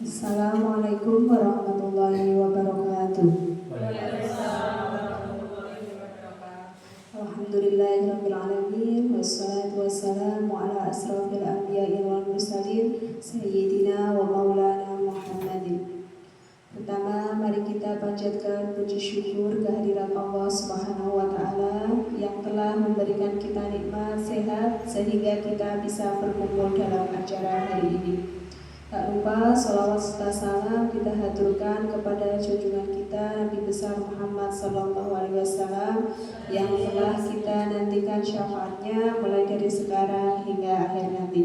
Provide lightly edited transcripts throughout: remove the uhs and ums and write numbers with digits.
Assalamualaikum warahmatullahi wabarakatuh. Alhamdulillahirabbil alamin wassalatu wassalamu ala asrofil anbiya'i wal mursalin sayyidina wa maulana Muhammadin. Pertama, mari kita panjatkan puji syukur kehadirat Allah Subhanahu wa taala yang telah memberikan kita nikmat sehat sehingga kita bisa berkumpul dalam acara hari ini. Tak lupa sholawat serta salam kita haturkan kepada junjungan kita Nabi besar Muhammad SAW yang telah kita nantikan syafaatnya mulai dari sekarang hingga akhir nanti.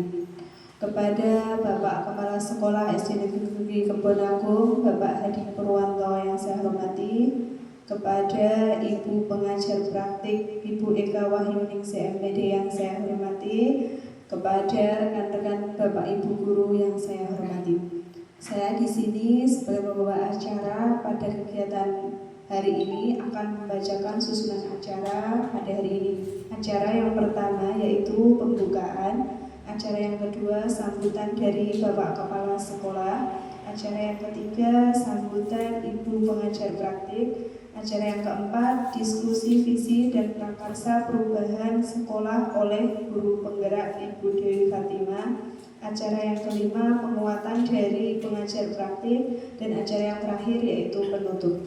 Kepada Bapak Kepala Sekolah SD Negeri Kebon Agung, Bapak Hadi Purwanto yang saya hormati, kepada Ibu Pengajar Praktik Ibu Eka Wahyuningsih MPD yang saya hormati, kepada rekan-rekan Bapak Ibu Guru yang saya hormati. Saya di sini sebagai pembawa acara pada kegiatan hari ini akan membacakan susunan acara pada hari ini. Acara yang pertama yaitu pembukaan, acara yang kedua sambutan dari Bapak Kepala Sekolah, acara yang ketiga sambutan Ibu Pengajar Praktik, acara yang keempat diskusi visi dan prakarsa perubahan sekolah oleh guru penggerak Ibu Dewi Fatimah, acara yang kelima penguatan dari pengajar praktik, dan acara yang terakhir yaitu penutup.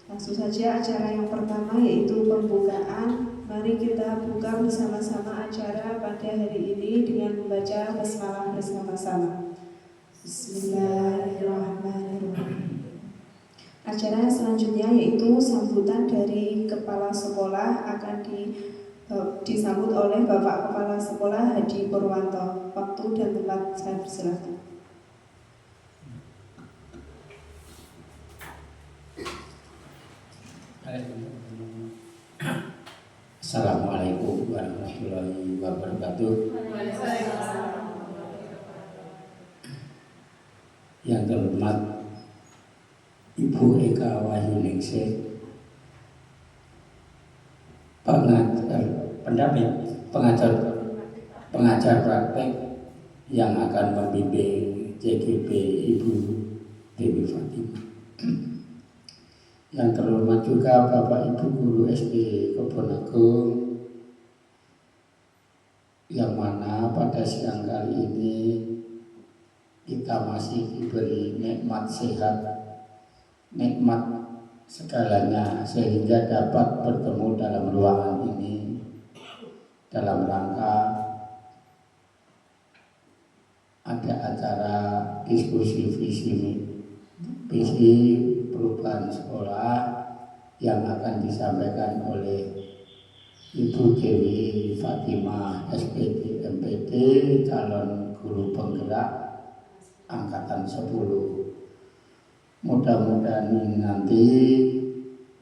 Langsung saja acara yang pertama yaitu pembukaan. Mari kita buka bersama-sama acara pada hari ini dengan membaca basmalah bersama-sama. Bismillahirrahmanirrahim. Acara selanjutnya yaitu sambutan dari Kepala Sekolah akan disambut oleh Bapak Kepala Sekolah Hadi Purwanto. Waktu dan tempat saya persilakan. Assalamualaikum warahmatullahi wabarakatuh. Yang terhormat Ibu Eka Wahyuningsih, pengajar praktek yang akan membimbing CGP Ibu Dewi Fatimah. Yang terhormat juga Bapak Ibu Guru SD Kebon Agung, yang mana pada siang kali ini kita masih diberi nikmat sehat, nikmat segalanya, sehingga dapat bertemu dalam ruangan ini dalam rangka ada acara diskusi visi perubahan sekolah yang akan disampaikan oleh Ibu Dewi Fatimah SPD MPD, calon guru penggerak angkatan 10. Mudah-mudahan nanti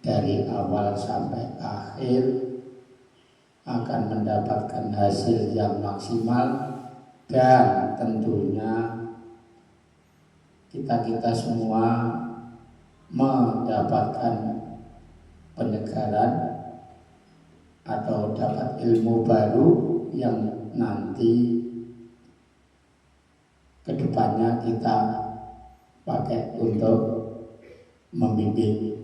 dari awal sampai akhir akan mendapatkan hasil yang maksimal, dan tentunya kita semua mendapatkan penyegaran atau dapat ilmu baru yang nanti kedepannya kita pakai untuk membimbing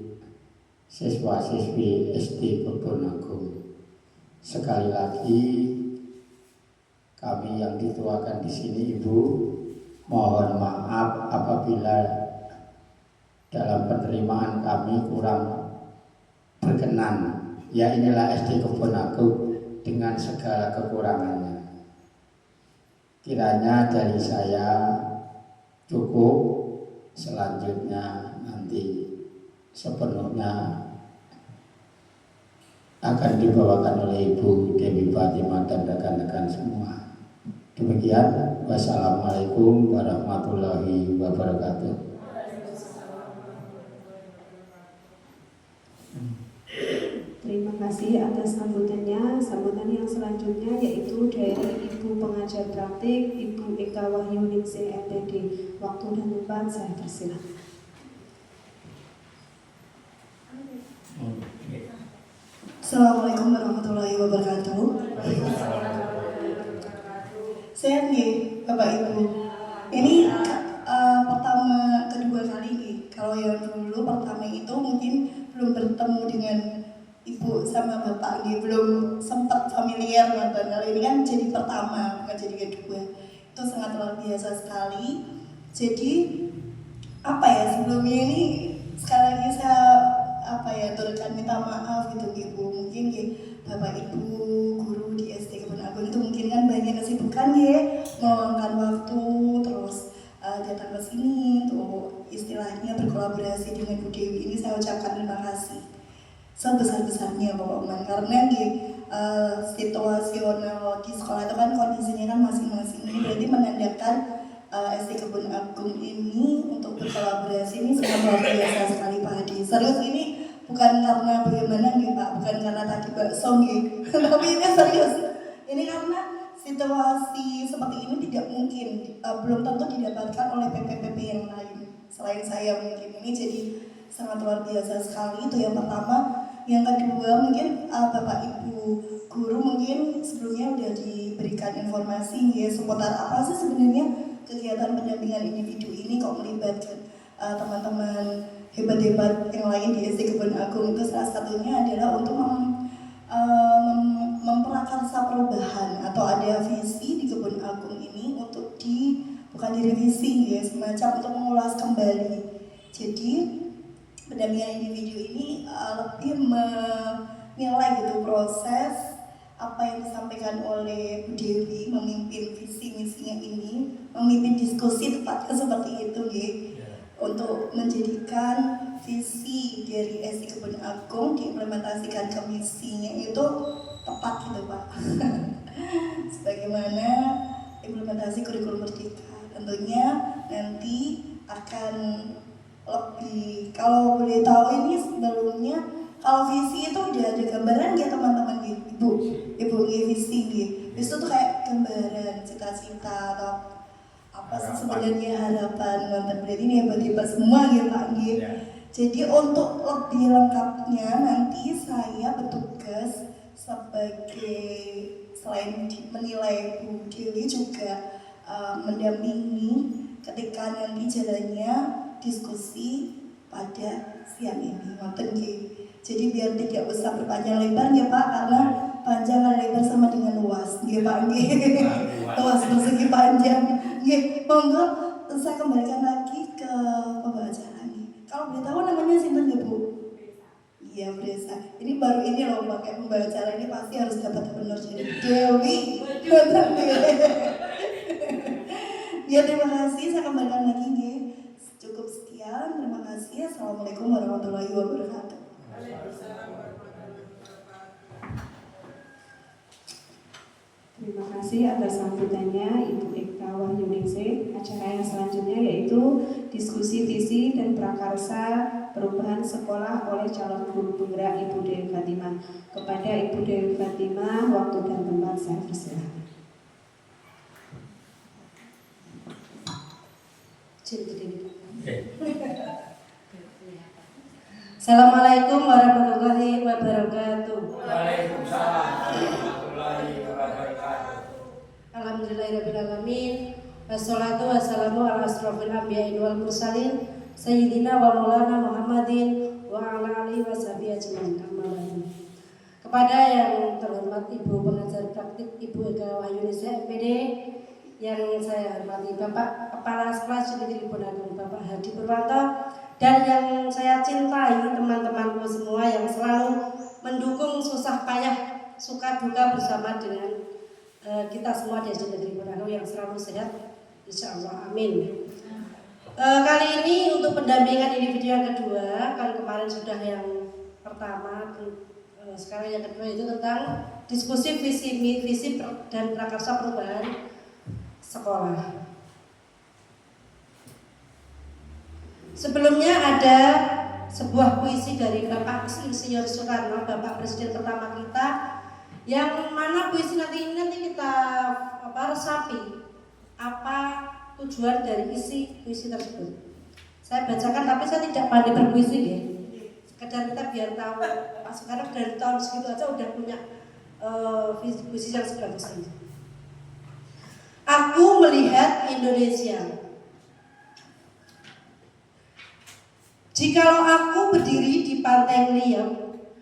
siswa-siswi SD Kebon Agung. Sekali lagi kami yang dituakan di sini Ibu, mohon maaf apabila dalam penerimaan kami kurang berkenan. Ya, inilah SD Kebon Agung dengan segala kekurangannya. Kiranya dari saya cukup, selanjutnya nanti sepenuhnya akan dibawakan oleh Ibu Dewi Fatimah dan rekan-rekan semua. Demikian, wassalamualaikum warahmatullahi wabarakatuh. Terima kasih atas sambutannya. Sambutan yang selanjutnya yaitu dari Ibu Pengajar Praktik Ibu Eka Wahyuningsih MPD. Waktu dan tempat saya persilakan. Assalamualaikum warahmatullahi wabarakatuh. Sehat nih Bapak Ibu. Ini pertama kedua kali nih. Kalau yang dulu pertama itu mungkin belum bertemu dengan Ibu sama Bapak nih, belum sempat familiar nonton. Kalau ini kan jadi pertama, bukan jadi kedua. Itu sangat luar biasa sekali. Jadi apa ya, sebelumnya ini sekali lagi saya turutkan minta maaf gitu Ibu. Mungkin Bapak Ibu guru di SD Kebun Agung itu mungkin kan banyak kesibukan meluangkan waktu terus datang ke sini untuk istilahnya berkolaborasi dengan Bu Dewi. Ini saya ucapkan terima kasih sebesar-besarnya Bapak karena situasional di sekolah itu kan kondisinya kan masing-masing. Ini berarti menandakan SD Kebun Agung ini untuk berkolaborasi ini sangat luar biasa sekali Pak Hadi. Serius ini bukan karena bagaimana Pak, bukan karena tadi bakso tapi ini serius. Ini karena situasi seperti ini tidak mungkin, belum tentu didapatkan oleh PPPP yang lain selain saya mungkin. Ini jadi sangat luar biasa sekali, itu yang pertama. Yang kedua mungkin Bapak Ibu guru mungkin sebelumnya sudah diberikan informasi seputar apa sih sebenarnya kegiatan pendampingan individu ini kok melibatkan teman-teman hebat-hebat yang lain di SD Kebun Agung. Itu salah satunya adalah untuk memprakarsa perubahan atau ada visi di Kebun Agung ini untuk bukan direvisi semacam untuk mengulas kembali. Jadi pendampingan individu ini lebih menilai gitu proses apa yang disampaikan oleh Bu Dewi, memimpin visi misinya ini, memimpin diskusi tepatnya seperti itu untuk menjadikan visi dari SD Kebun Agung diimplementasikan ke misinya itu tepat gitu Pak. Sebagaimana implementasi kurikulum Merdeka tentunya nanti akan lebih, kalau boleh tahu ini sebelumnya kalau visi itu udah ada gambaran teman-teman ibu visi itu tuh kayak gambaran cita-cita atau apa sih sebenarnya harapan berarti ini hebat-hebat semua Pak Jadi untuk lebih lengkapnya nanti saya bertugas sebagai selain menilai Bu Dewi juga mendampingi ketika nanti jalannya diskusi pada siang ini. Jadi biar tidak usah berpanjang lebar Pak, karena panjang dan lebar sama dengan luas Pak luas persegi panjang. Monggo saya kembalikan lagi ke pembawa acara Kalau boleh tahu namanya sinten Bu? Iya Bresa. Ini baru ini loh pakai pembawa acara ini pasti harus dapat benar jadi Dewi. Ya terima kasih, saya kembalikan lagi Cukup sekian, terima kasih. Assalamualaikum warahmatullahi wabarakatuh. Terima kasih atas sambutannya Ibu Eka Wahyuningsih. Acara yang selanjutnya yaitu diskusi visi dan prakarsa perubahan sekolah oleh calon guru penggerak Ibu Dewi Fatimah. Kepada Ibu Dewi Fatimah, waktu dan tempat saya persilakan. Assalamualaikum warahmatullahi wabarakatuh. Waalaikumsalam warahmatullahi wabarakatuh. Alhamdulillahirabbil alamin. Wassalatu wassalamu ala asrofil anbiya'i wal mursalin sayyidina wa maulana Muhammadin wa ala alihi washabihi ajmain. Kepada yang terhormat Ibu pengajar praktik Ibu Eka Wahyuningsih MPD, yang saya hormati Bapak Kepala Sekolah Negeri Kebun Agung Bapak Hadi Purwanto, dan yang saya cintai teman-temanku semua yang selalu mendukung susah payah suka duka bersama dengan kita semua di Negeri Kebun Agung yang selalu sehat insyaallah amin. Kali ini untuk pendampingan individu yang kedua, kan kemarin sudah yang pertama, sekarang yang kedua itu tentang diskusi visi dan prakarsa perubahan sekolah. Sebelumnya ada sebuah puisi dari Bapak Insinyur Soekarno, Bapak Presiden pertama kita, yang mana puisi nanti kita resapi apa tujuan dari isi puisi tersebut. Saya bacakan tapi saya tidak pandai berpuisi sekedar kita biar tahu Pak Soekarno dari tahun segitu aja udah punya puisi yang sebagus ini. melihat Indonesia. Jikalau aku berdiri di pantai Ngeliat,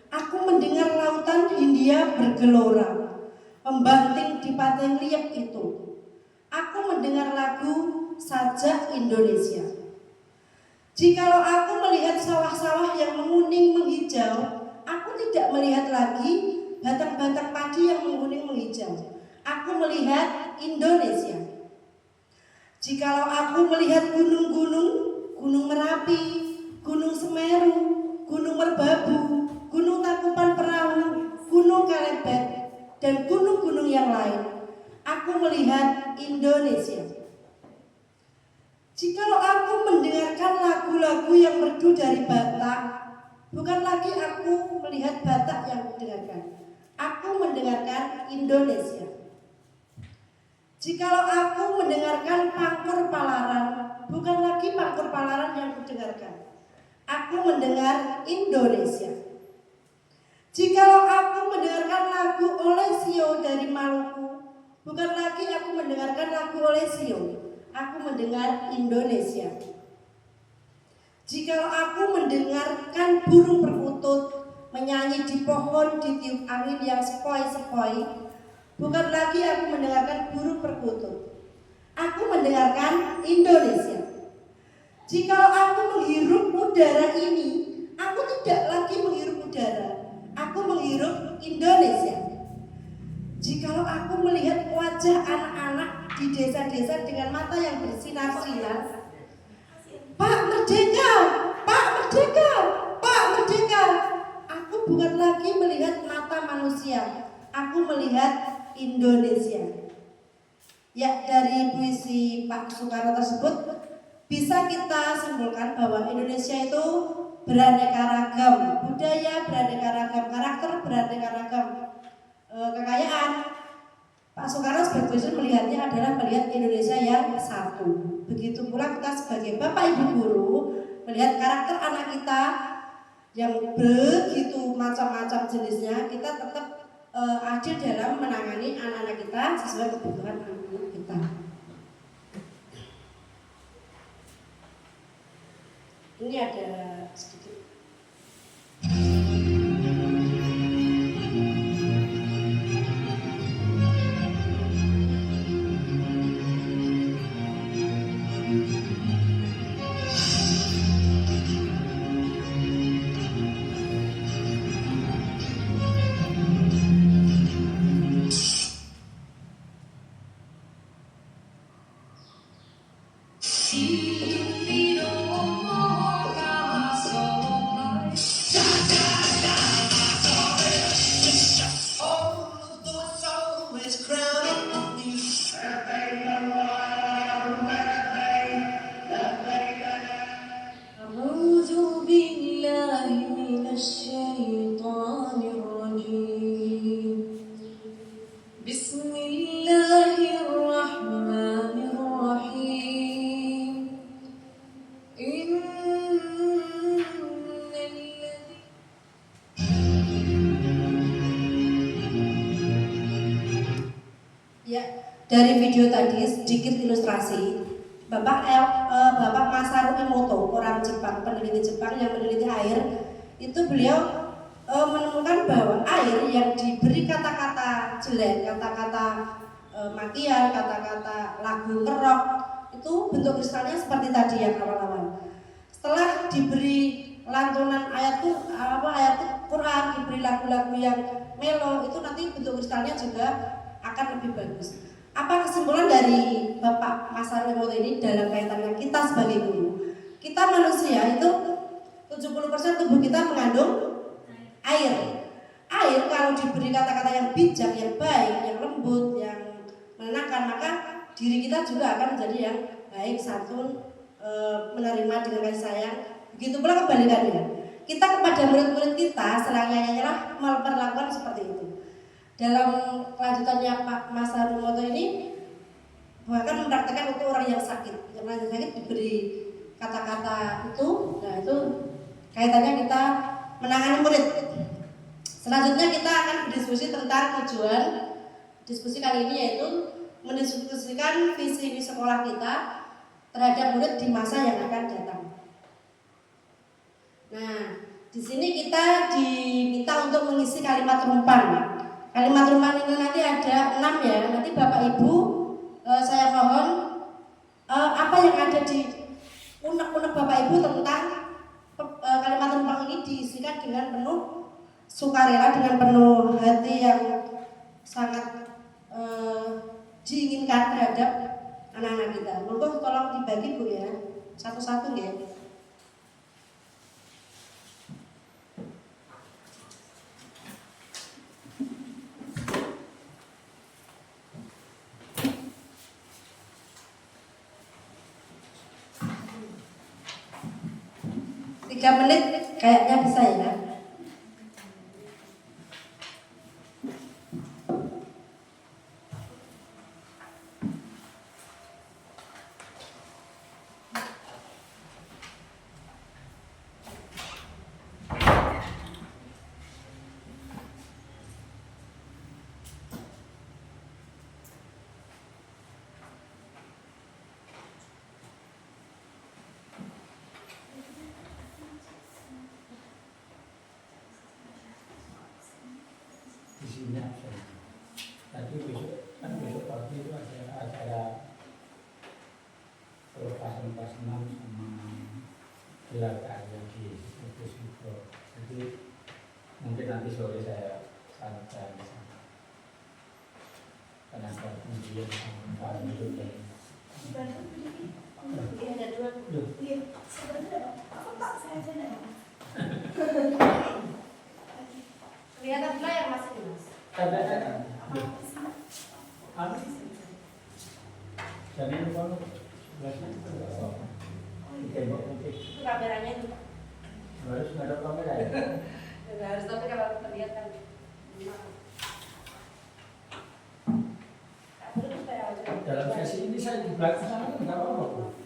aku mendengar lautan Hindia bergelora, membanting di pantai Ngeliat itu. Aku mendengar lagu Sajak Indonesia. Jikalau aku melihat sawah-sawah yang menguning menghijau, aku tidak melihat lagi batang-batang padi yang menguning menghijau. Aku melihat Indonesia. Jikalau aku melihat gunung-gunung, Gunung Merapi, Gunung Semeru, Gunung Merbabu, Gunung Tangkuban Perahu, Gunung Kelebet, dan gunung-gunung yang lain, aku melihat Indonesia. Jikalau aku mendengarkan lagu-lagu yang merdu dari Batak, bukan lagi aku melihat Batak yang kudengarkan, aku mendengarkan Indonesia. Jikalau aku mendengarkan Pangkur Palaran, bukan lagi Pangkur Palaran yang kudengarkan, aku mendengar Indonesia. Jikalau aku mendengarkan lagu Olesio dari Maluku, bukan lagi aku mendengarkan lagu Olesio, aku mendengar Indonesia. Jikalau aku mendengarkan burung perkutut menyanyi di pohon ditiup angin yang sepoi-sepoi, bukan lagi aku mendengarkan burung perkutut, aku mendengarkan Indonesia. Jikalau aku menghirup udara ini, aku tidak lagi menghirup udara, aku menghirup Indonesia. Jikalau aku melihat wajah anak-anak di desa-desa dengan mata yang bersinar-sinar, Pak Merdeka, Pak Merdeka, Pak Merdeka, aku bukan lagi melihat mata manusia, aku melihat Indonesia. Ya, dari puisi Pak Soekarno tersebut bisa kita simpulkan bahwa Indonesia itu beraneka ragam, budaya beraneka ragam, karakter beraneka ragam, kekayaan. Pak Soekarno sebagai presiden melihatnya adalah melihat Indonesia yang satu. Begitu pula kita sebagai bapak ibu guru melihat karakter anak kita yang begitu macam-macam jenisnya, kita tetap adil dalam menangani anak-anak kita sesuai kebutuhan anak-anak kita. Ini ada sedikit. Dari video tadi sedikit ilustrasi. Bapak Masaru Emoto, orang Jepang, peneliti Jepang yang meneliti air, itu beliau menemukan bahwa air yang diberi kata-kata jelek, kata-kata makian, kata-kata lagu kerok, itu bentuk kristalnya seperti tadi yang awal-awal. Setelah diberi lantunan ayat Quran, diberi lagu-lagu yang melo, itu nanti bentuk kristalnya juga akan lebih bagus. Apa kesimpulan dari Bapak Masaru Emoto ini dalam kaitannya kita sebagai guru? Kita manusia itu 70% tubuh kita mengandung air. Air kalau diberi kata-kata yang bijak, yang baik, yang lembut, yang menenangkan, maka diri kita juga akan menjadi yang baik, santun, menerima dengan kasih sayang. Begitu pula kebalikannya. Kita kepada murid-murid kita selayaknya memperlakukan seperti itu. Dalam kelanjutannya Pak Masaru Emoto ini bahkan mempraktekkan untuk orang yang sakit. Yang sakit diberi kata-kata itu, nah itu kaitannya kita menangani murid. Selanjutnya kita akan berdiskusi tentang tujuan. Diskusi kali ini yaitu mendiskusikan visi misi sekolah kita terhadap murid di masa yang akan datang. Nah, di sini kita diminta untuk mengisi kalimat rumpan. Kalimat rumpan ini nanti ada 6 ya. Nanti Bapak Ibu saya mohon apa yang ada di unek-unek Bapak Ibu tentang kalimat rumpan ini diisikan dengan penuh sukarela, dengan penuh hati yang sangat diinginkan terhadap anak-anak kita. Monggo tolong dibagi Bu ya, satu-satu ya. Tiga menit kayaknya bisa ya. Isinya tadi besok pagi itu ada acara pelepasan kelas 6 sama gelar karya di kampus Ibro. Jadi mungkin nanti sore saya santai di sana. Karena ada pengujian sama itu dan Ada dua. Iya, sebenarnya apa Pak? Saya tidak. Kelihatan layar masih Mas. ada jadi ini kalau tembok putih Itu kameranya itu. harus ada kamera ya. Nggak harus, tapi kalau terlihat kan. Dalam sesi ini saya di belakang sana nggak apa-apa Bu.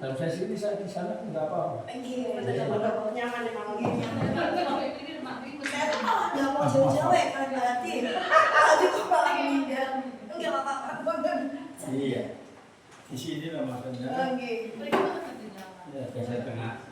Dalam sesi ini saya di sana nggak apa-apa. Nyaman memang. Saya tuh malah nggak mau jauh-jauh ya kan berarti. Tadi kok malah pindah. Enggak apa-apa. Iya. Di sini lah makanya. Oke. Ya, biasa tengah.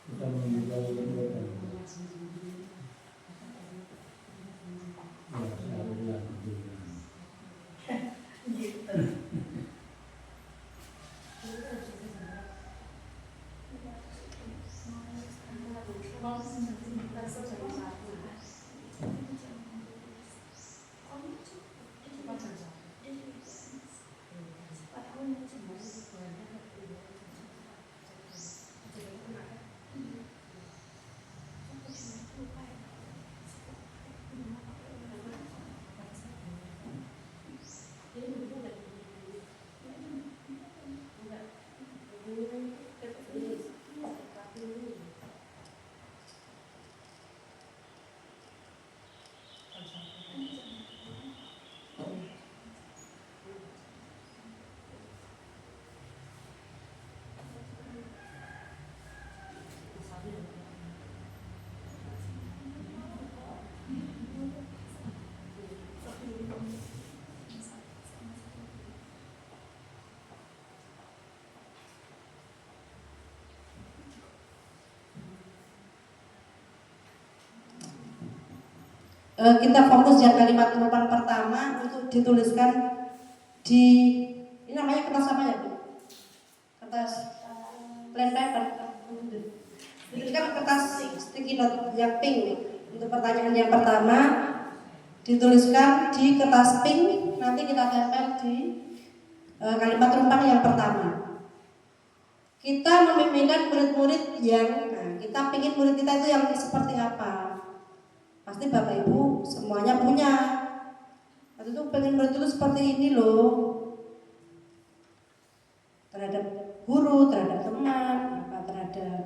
Kita membuka lembaga. Ya, saya Kita fokus yang kalimat penumpang pertama untuk dituliskan di ini namanya kertas apa ya Bu? Kertas plain paper. Ini kan kertas sticky note yang pink. Untuk pertanyaan yang pertama dituliskan di kertas pink, nanti kita tempel di kalimat rumpang yang pertama. Kita membimbingkan murid-murid yang, kita ingin murid kita itu yang seperti apa? Pasti Bapak Ibu semuanya punya. Waktu itu pengen murid itu seperti ini loh, terhadap guru, terhadap teman, terhadap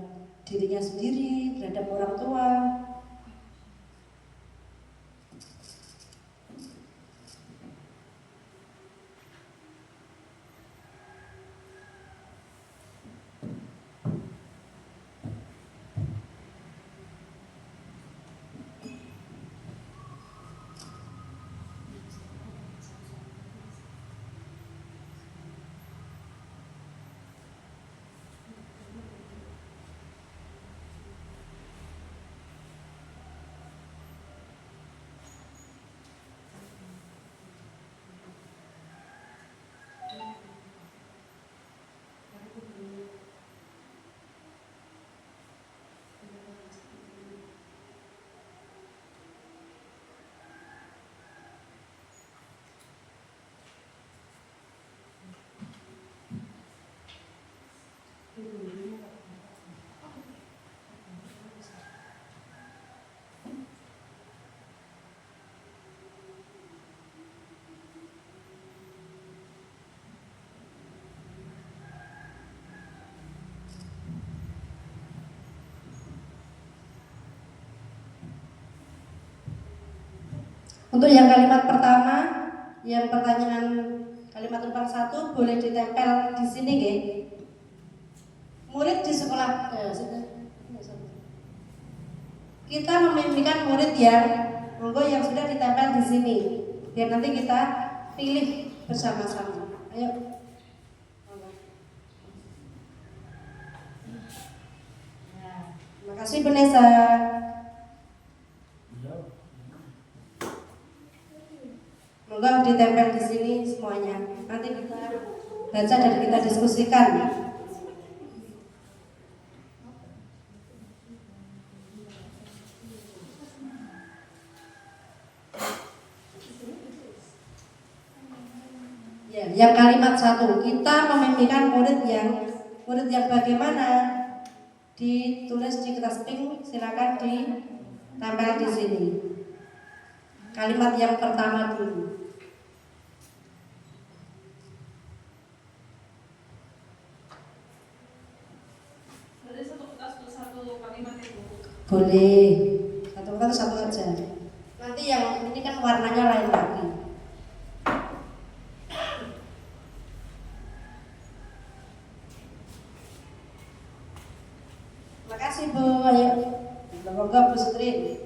dirinya sendiri, terhadap orang tua. Untuk yang kalimat pertama, yang pertanyaan kalimat rumpang 1 boleh ditempel di sini nggih. Murid di sekolah kita memimpikan murid yang monggo yang sudah ditempel di sini. Biar nanti kita pilih bersama-sama. Ayo. Terima kasih Bu Nesa. Monggo ditempel di sini semuanya. Nanti kita baca dan kita diskusikan. Ya, yang kalimat 1, kita memimpikan murid yang bagaimana? Ditulis di kertas pink, silakan ditempel di sini. Kalimat yang pertama dulu. Boleh, satu kertas satu aja. Nanti yang ini kan warnanya lain lagi. Terima kasih Bu. Ayo, semoga Bu Sutri.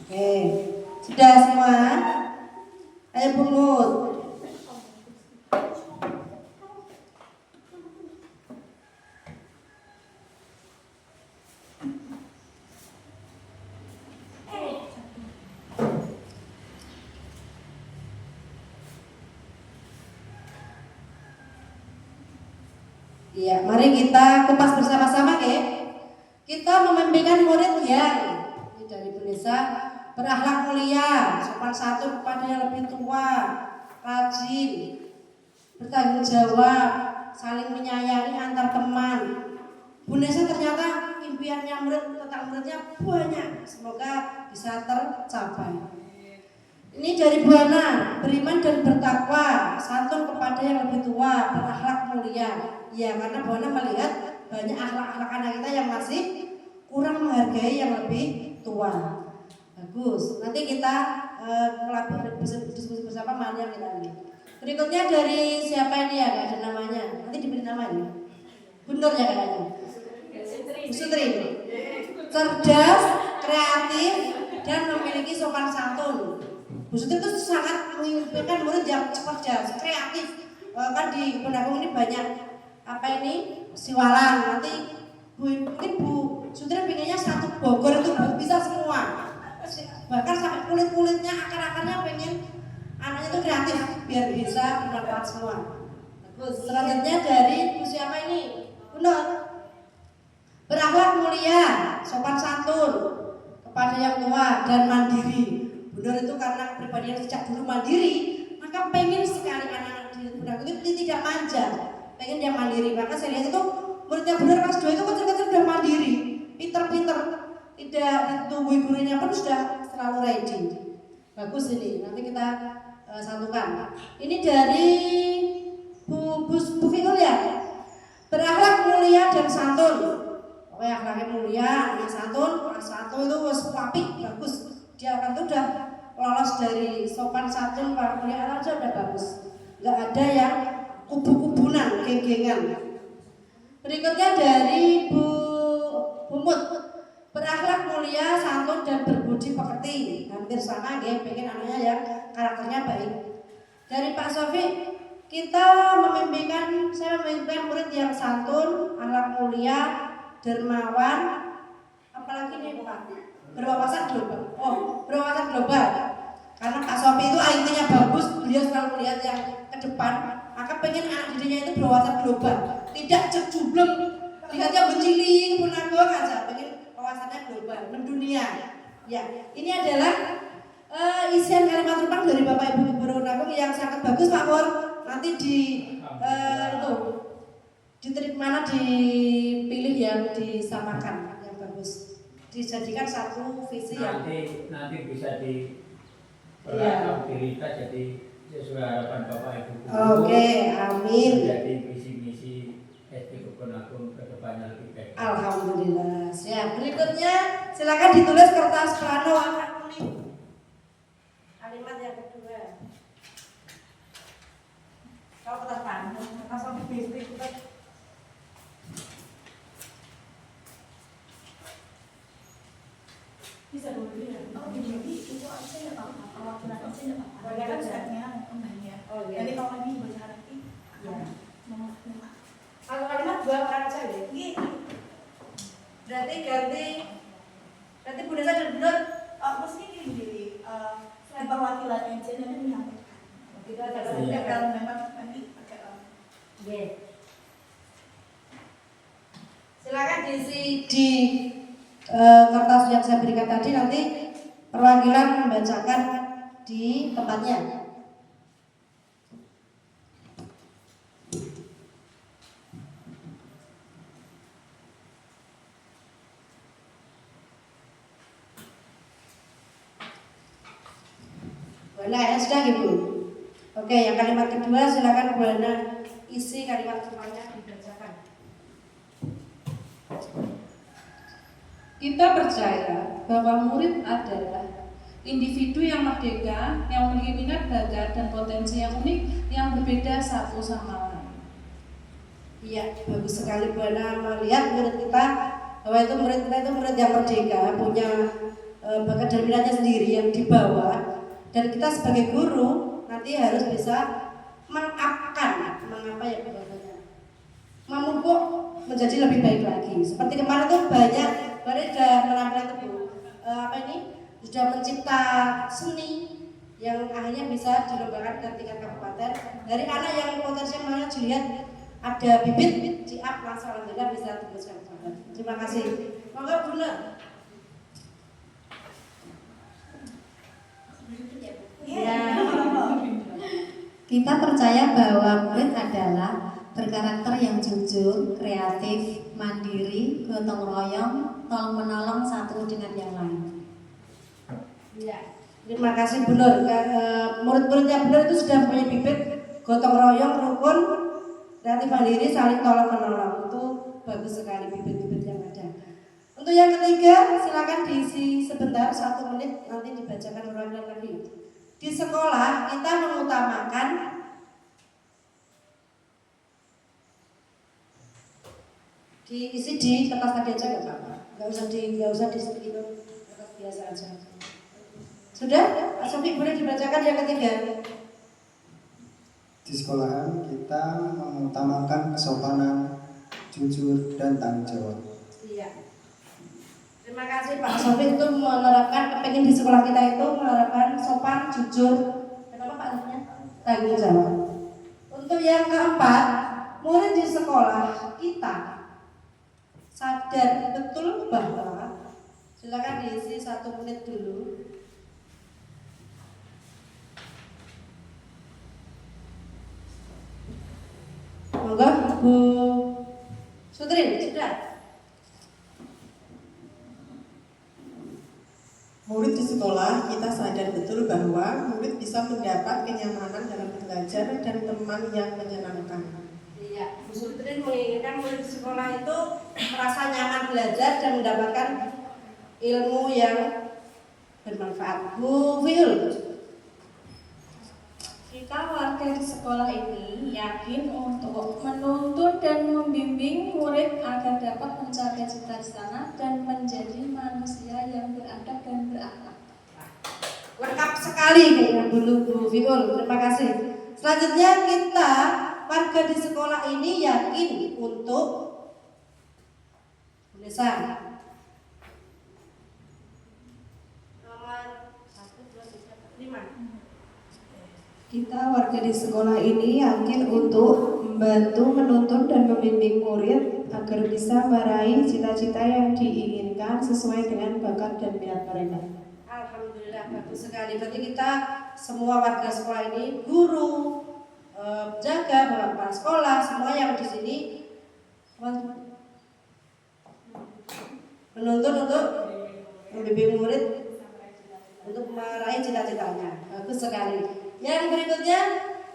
Oke, sudah semua? Ayo pungut. Ya, mari kita kupas bersama-sama ya. Kita membimbingkan murid yang ini dari Bu Nesa, berakhlak mulia, sopan santun kepada yang lebih tua, rajin, bertanggung jawab, semoga bisa tercapai. Ini dari Bu Ana, beriman dan bertakwa, santun kepada yang lebih tua, berakhlak mulia. Ya, karena Bu Ana melihat banyak akhlak-akhlak anak kita yang masih kurang menghargai yang lebih tua. Bagus. Nanti kita diskusi bersama mana yang kita lihat. Berikutnya dari siapa ini ya? Gak ada namanya. Nanti diberi namanya. Bener ya kayaknya. Bu Sutri. Cerdas, kreatif, dan memiliki sopan santun. Bu Sutri itu sangat menginginkan murid yang cerdas, kreatif. Kan di Pendagung ini banyak siwalan. Nanti mungkin Bu Sutri pengennya satu Bogor itu bisa semua. Bahkan sampai kulit-kulitnya, akar-akarnya pengen anaknya itu kreatif biar bisa bermanfaat semua. Bagus. Selanjutnya dari Bu siapa ini? Benar. Berakhlak mulia, sopan santun kepada yang tua dan mandiri. Benar itu karena pribadinya sejak dulu mandiri, maka pengen sekali anak-anak di Benar itu tidak manja, pengen dia mandiri. Maka saya lihat itu muridnya Benar kelas 2 itu kecil-kecil sudah mandiri, pinter-pinter, tidak ditunggu gurunya pun sudah selalu ready. Bagus ini, nanti kita satukan. Ini dari Bu Fikul ya. Berakhlak mulia dan santun. Pokoknya akhlaknya mulia, anaknya santun. Orang santun itu wes apik, bagus. Dia akan tuh udah lolos dari sopan santun, berakhlak mulia aja udah bagus. Gak ada yang kubu-kubunan, geng-gengan. Berikutnya dari Bu Mut. Berakhlak mulia, santun dan berbudi pekerti. Hampir sama ya, pengen anaknya yang karakternya baik. Dari Pak Sofi, saya membimbingkan murid yang santun, akhlak mulia, dermawan, apalagi nih Pak, berwawasan global. Berwawasan global. Karena Pak Sofi itu IT-nya bagus, beliau selalu melihat yang ke depan, maka pengen anak didiknya itu berwawasan global, tidak cejublem, lihatnya benciling, penanggung aja, pengen wawasannya global, mendunia. Ya, ini adalah isian kalimat rupang dari Bapak Ibu Guru Nabung yang sangat bagus Pak Pur. Nanti dipilih yang disamakan yang bagus, dijadikan satu visi yang nanti bisa diperlakukan diri kita jadi sesuai harapan Bapak Ibu Guru. Oke, amin. Jadi visi-misi SD Kebon Agung ke depannya lebih baik. Alhamdulillah. Siap. Berikutnya silakan ditulis kertas plano warna kuning. Kalimat yang kedua. Kalau kertas plano, kertas sampai basic kita. Bisa dulu ya. Oh, jadi itu saya nggak tahu kalau aturan saya nggak apa-apa. Boleh Kan aja. setnya kembali. Oh iya. Jadi kalau lagi baca nanti, Ya. mau Kalau kalimat dua orang saja. Iya. Berarti Bu Desa dan benar. Mesti gini, perwakilan NC nanti menyampaikan. Kita ada Ya, kalau memang nanti pakai Oke. Silakan diisi di kertas yang saya berikan tadi, nanti perwakilan membacakan di tempatnya. Nah, ya sudah Ibu. Oke, yang kalimat kedua silakan Bu Ana isi kalimat semuanya dibacakan. Kita percaya bahwa murid adalah individu yang merdeka, yang memiliki minat bakat dan potensi yang unik yang berbeda satu sama lain. Iya, bagus sekali Bu Ana melihat murid kita bahwa murid kita itu murid yang merdeka, punya bakat dan minatnya sendiri yang dibawa. Dan kita sebagai guru nanti harus bisa memupuk menjadi lebih baik lagi. Seperti kemarin tuh banyak sudah menampilkan itu sudah mencipta seni yang akhirnya bisa dilombakan ke tingkat kabupaten. Dari anak yang potensialnya dilihat ada bibit ciap langsung alhamdulillah bisa teruskan. Terima kasih. Monggo Bu. Ya. Kita percaya bahwa murid adalah berkarakter yang jujur, kreatif, mandiri, gotong royong, tolong menolong satu dengan yang lain. Ya, terima kasih Bu Nur. Murid-muridnya Bu Nur itu sudah punya bibit gotong royong, rukun, kreatif mandiri, saling tolong menolong. Itu bagus sekali bibit-bibit yang ada. Untuk yang ketiga, silakan diisi sebentar 1 menit, nanti dibacakan ulangan lagi. Di sekolah kita mengutamakan diisi di kertas tadi aja nggak apa-apa, nggak usah di itu kertas biasa aja. Sudah, Pak Sofi boleh dibacakan yang ketiga. Di sekolahan kita mengutamakan kesopanan, jujur, dan tanggung jawab. Iya. Terima kasih Pak Sofi itu menerapkan, kepengen di sekolah kita itu menerapkan sopan, jujur, dan apa Pak namanya? Tanggung jawab. Untuk yang keempat, murid di sekolah kita sadar betul bahwa, silakan diisi 1 menit dulu. Monggo Bu Sutrin, sudah. Murid di sekolah, kita sadar betul bahwa murid bisa mendapat kenyamanan dalam belajar dan teman yang menyenangkan. Iya, Bu Sutrin menginginkan murid di sekolah itu merasa nyaman belajar dan mendapatkan ilmu yang bermanfaat. Bu Fiul. Kita warga di sekolah ini yakin untuk menuntun dan membimbing murid agar dapat mencapai cita-cita dan menjadi manusia yang beradab dan berakhlak. Lengkap sekali dengan Bu Fiul, terima kasih. Selanjutnya kita warga di sekolah ini yakin untuk tulisan nomor 1, 2, 3, 5. Kita warga di sekolah ini yakin untuk membantu, menuntun, dan membimbing murid agar bisa meraih cita-cita yang diinginkan sesuai dengan bakat dan minat mereka. Alhamdulillah, bagus sekali. Berarti kita semua warga sekolah ini, guru, jaga, bapak sekolah, semua yang di sini menuntun untuk membimbing murid untuk meraih cita-citanya. Bagus sekali. Yang berikutnya,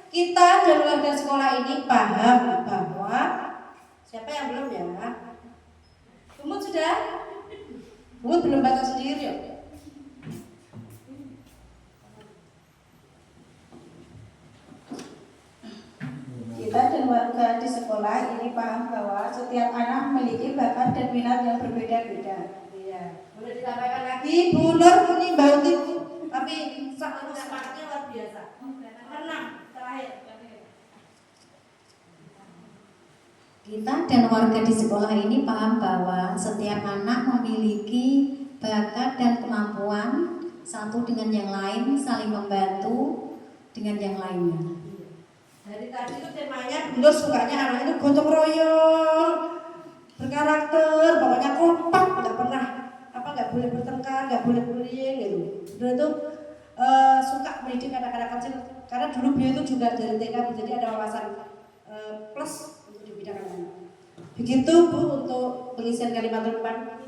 kita dan warga sekolah ini paham bahwa siapa yang belum ya? Umut sudah? Umut belum baca sendiri ya? Kita dan warga di sekolah ini paham bahwa setiap anak memiliki bakat dan minat yang berbeda-beda. Iya. Boleh disampaikan lagi, Bu Nur ini bautin, tapi semangatnya luar biasa. Menang terakhir. Kita dan warga di sekolah ini paham bahwa setiap anak memiliki bakat dan kemampuan, satu dengan yang lain, saling membantu dengan yang lainnya. Dari tadi itu temanya Bu Nur sukanya anak itu gotong royong, berkarakter, pokoknya kompak, nggak boleh bertengkar, nggak boleh bullying gitu. Beliau itu suka mendidik anak-anak kecil karena dulu beliau itu juga dari TK jadi ada wawasan plus untuk di bidang anak. Begitu Bu untuk pengisian kalimat depan.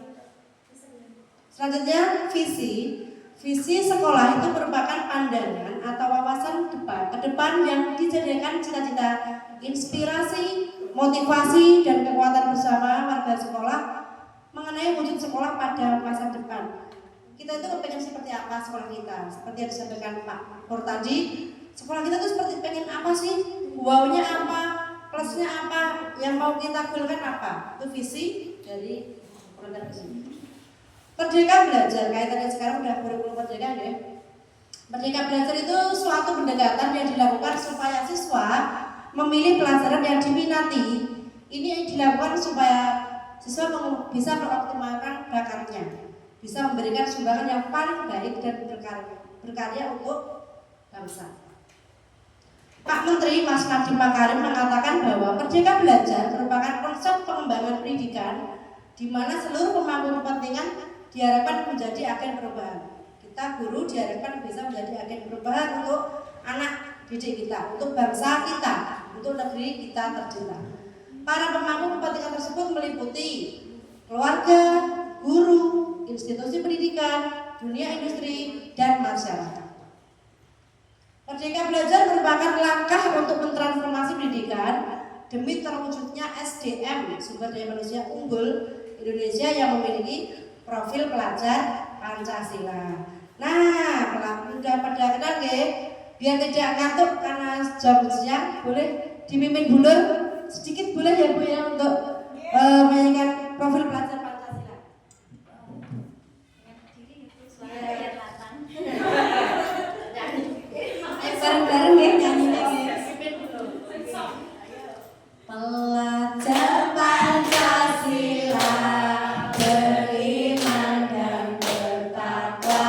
Selanjutnya visi sekolah itu merupakan pandangan atau wawasan ke depan yang dijadikan cita-cita, inspirasi, motivasi, dan kekuatan bersama warga sekolah mengenai wujud sekolah pada masa depan. Kita itu pengen seperti apa sekolah kita? Seperti yang disampaikan Pak Pur tadi, sekolah kita itu seperti pengen apa sih? Wow-nya apa? Plusnya apa? Yang mau kita goalkan apa? Itu visi dari program ini. Merdeka belajar, kaitannya sekarang udah kurikulum merdeka ya. Merdeka belajar itu suatu pendekatan yang dilakukan supaya siswa memilih pelajaran yang diminati. Ini dilakukan supaya siswa bisa mengoptimalkan bakatnya, bisa memberikan sumbangan yang paling baik dan berkarya untuk bangsa. Pak Menteri Mas Nadiem Makarim mengatakan bahwa Merdeka Belajar merupakan konsep pengembangan pendidikan di mana seluruh pemangku kepentingan diharapkan menjadi agen perubahan. Kita guru diharapkan bisa menjadi agen perubahan untuk anak didik kita, untuk bangsa kita, untuk negeri kita tercinta. Para pemangku kepentingan tersebut meliputi keluarga, guru, institusi pendidikan, dunia industri, dan masyarakat. Merdeka Belajar merupakan langkah untuk mentransformasi pendidikan demi terwujudnya SDM sumber daya manusia unggul Indonesia yang memiliki profil pelajar Pancasila. Nah, udah pada kenal nggih? Biar tidak ngantuk karena jam siang, boleh dipimpin bulur sedikit boleh ya Bu ya untuk menyanyikan profil pelajar Pancasila. Bareng-bareng ya nyanyi lagi. Pelajar Pancasila beriman dan bertakwa